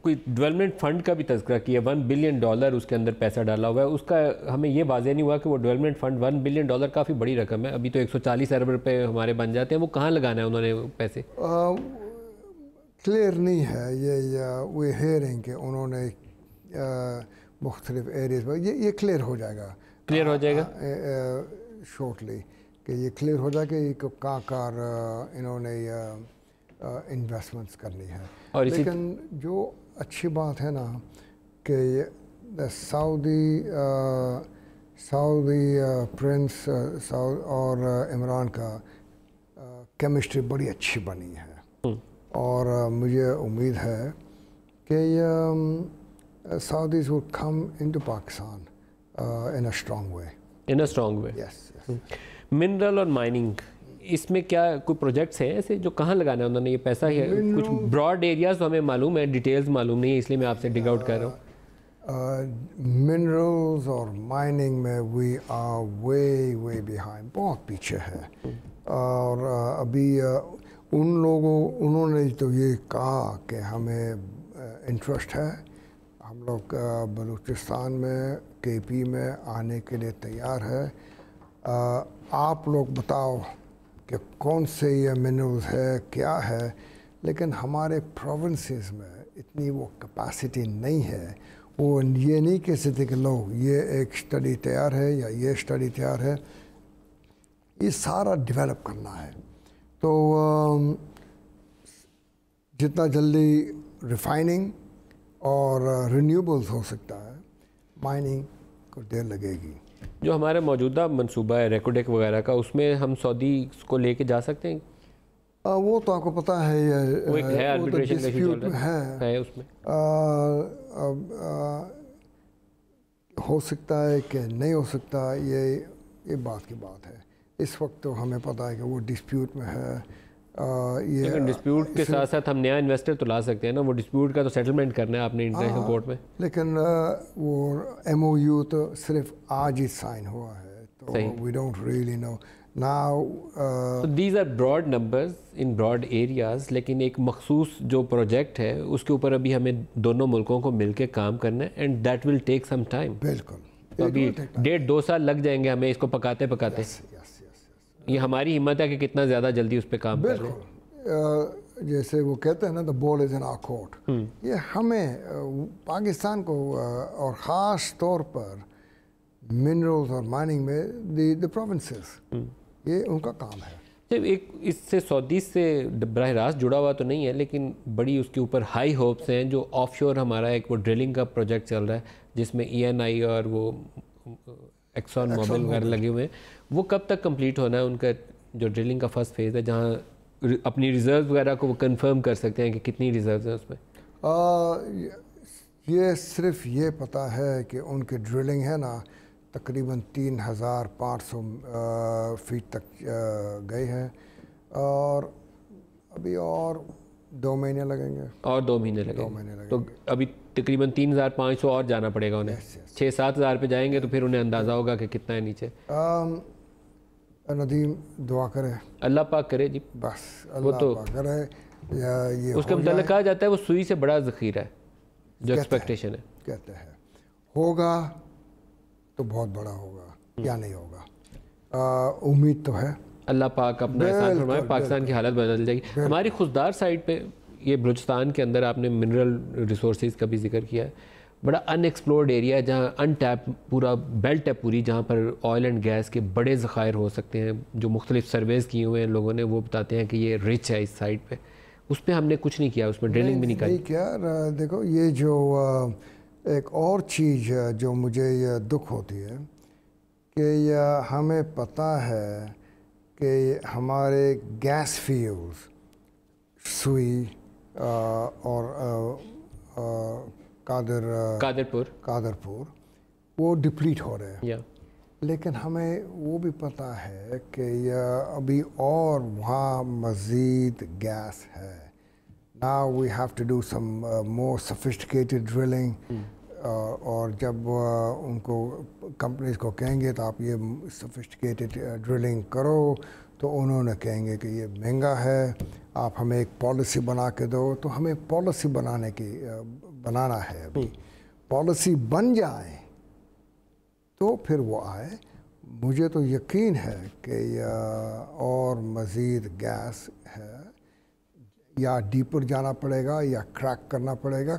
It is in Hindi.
कोई डेवलपमेंट फंड का भी तज़किरा किया, $1 बिलियन उसके अंदर पैसा डाला हुआ है, उसका हमें ये वाज़ेह नहीं हुआ कि वो डेवलपमेंट फंड $1 बिलियन काफ़ी बड़ी रकम है, अभी तो 140 अरब रुपए हमारे बन जाते हैं, वो कहाँ लगाना है उन्होंने पैसे? क्लियर नहीं है ये, वे हेयरिंग के उन्होंने मुख्तलिफ एरियाज पर ये क्लियर हो जाएगा, क्लियर हो जाएगा शॉर्टली, कि ये क्लियर हो जाएगा कि कहाँ कार इन्होंने इन्वेस्टमेंट्स करनी है। और लेकिन जो अच्छी बात है ना कि सऊदी प्रिंस और इमरान का केमिस्ट्री बड़ी अच्छी बनी है, और मुझे उम्मीद है कि Saudis will come into Pakistan in a strong way. In a strong way. Yes. Mineral और माइनिंग, इसमें क्या कोई प्रोजेक्ट्स हैं ऐसे जो कहाँ लगाना है उन्होंने ये पैसा? है कुछ ब्रॉड एरियाज तो हमें मालूम है, डिटेल्स मालूम नहीं है, इसलिए मैं आपसे डिग आउट कर रहा हूँ। मिनरल्स और माइनिंग में वी आर वे बिहाइंड, बहुत पीछे है। और अभी उन्होंने तो ये कहा कि हमें इंटरेस्ट है, हम लोग बलूचिस्तान में केपी में आने के लिए तैयार है। आप लोग बताओ कि कौन से ये मिनरल्स है, क्या है, लेकिन हमारे प्रोविंसेस में इतनी वो कैपेसिटी नहीं है। वो ये नहीं कह सकते कि लो ये एक स्टडी तैयार है या ये स्टडी तैयार है, ये सारा डेवलप करना है। तो जितना जल्दी रिफाइनिंग और रिन्यूएबल्स हो सकता है, माइनिंग को देर लगेगी। जो हमारा मौजूदा मंसूबा है रेकोडेक वगैरह का, उसमें हम सऊदी को लेके जा सकते हैं? वो तो आपको पता है, ये वो एक है आर्बिट्रेशन का डिस्प्यूट है उसमें। हो सकता है कि नहीं हो सकता, ये बात की बात है। इस वक्त तो हमें पता है कि वो डिस्प्यूट में है। लेकिन डिस्प्यूट के साथ साथ हम नया इन्वेस्टर तो ला सकते हैं ना, वो डिस्प्यूट का तो सेटलमेंट करना है आपने इंटरनेशनल कोर्ट में। लेकिन वो MOU तो सिर्फ आज ही साइन हुआ है, तो we don't really know now. These are broad numbers in broad areas, लेकिन एक मखसूस जो प्रोजेक्ट है उसके ऊपर अभी हमें दोनों मुल्कों को मिलकर काम करना है, and that will take some time. बिल्कुल, अभी 1.5-2 साल लग जाएंगे हमें इसको पकाते पकाते। ये हमारी हिम्मत है कि कितना ज़्यादा जल्दी उस पर काम कर लें। जैसे वो कहते हैं ना, the ball is in our court. ये हमें पाकिस्तान को और ख़ास तौर पर मिनरल्स और माइनिंग में द प्रोविंसेस, ये उनका काम है। जब एक इससे सऊदी से बराह रास्त जुड़ा हुआ तो नहीं है, लेकिन बड़ी उसके ऊपर हाई होप्स हैं। जो ऑफशोर हमारा एक वो ड्रिलिंग का प्रोजेक्ट चल रहा है जिसमें ENI और वो एक्सॉन मोबिल वगैरह लगे हुए हैं, वो कब तक कंप्लीट होना है उनका जो ड्रिलिंग का फर्स्ट फेज़ है, जहाँ अपनी रिज़र्व वगैरह को वो कंफर्म कर सकते हैं कि कितनी रिज़र्व है उसमें? ये सिर्फ ये पता है कि उनकी ड्रिलिंग है ना तकरीबन 3500 फीट तक गई है, और अभी और 2 महीने लगेंगे। और 2 महीने लगेंगे। तो अभी तकरीबन 3500 और जाना पड़ेगा उन्हें। 6-7 हज़ार पे जाएंगे तो फिर उन्हें अंदाज़ा होगा कि कितना है नीचे। नदीम दुआ करे, अल्लाह पाक करे जी, बस अल्लाह पाक करे। ये उसके मतलब कहा जाता है वो सुई से बड़ा ज़ख़ीरा है, जो एक्सपेक्टेशन है। कहते हैं होगा तो बहुत बड़ा होगा, या नहीं होगा, उम्मीद तो है। अल्लाह पाक अपना एहसान फरमाए, पाकिस्तान की हालत बदल जाएगी। हमारी खुददार साइड पे ये बलूचिस्तान के अंदर आपने मिनरल रिसोर्सेज का भी जिक्र किया है, बड़ा अनएक्सप्लोर्ड एरिया है जहाँ अनटैप पूरा बेल्ट है पूरी, जहाँ पर ऑयल एंड गैस के बड़े ज़खायर हो सकते हैं। जो मुख्तलिफ सर्वेज़ किए हुए हैं लोगों ने, वो बताते हैं कि ये रिच है इस साइड पे। उस पर हमने कुछ नहीं किया, उसमें ड्रिलिंग भी नहीं किया। देखो ये जो एक और चीज़ जो मुझे ये दुख होती है कि हमें पता है कि हमारे गैस फील्ड्स सुई और कादरपुर वो डिप्लीट हो रहे हैं। लेकिन हमें वो भी पता है कि अभी और वहाँ मज़ीद गैस है। Now we have to do some more sophisticated drilling, और जब उनको कंपनीज को कहेंगे तो आप ये सोफिस्टिकेटेड ड्रिलिंग करो, तो उन्होंने कहेंगे कि ये महंगा है, आप हमें एक पॉलिसी बना के दो। तो हमें पॉलिसी बनाना है। अभी पॉलिसी बन जाए तो फिर वो आए। मुझे तो यकीन है कि और मज़ीद गैस है, या डीपर जाना पड़ेगा या क्रैक करना पड़ेगा,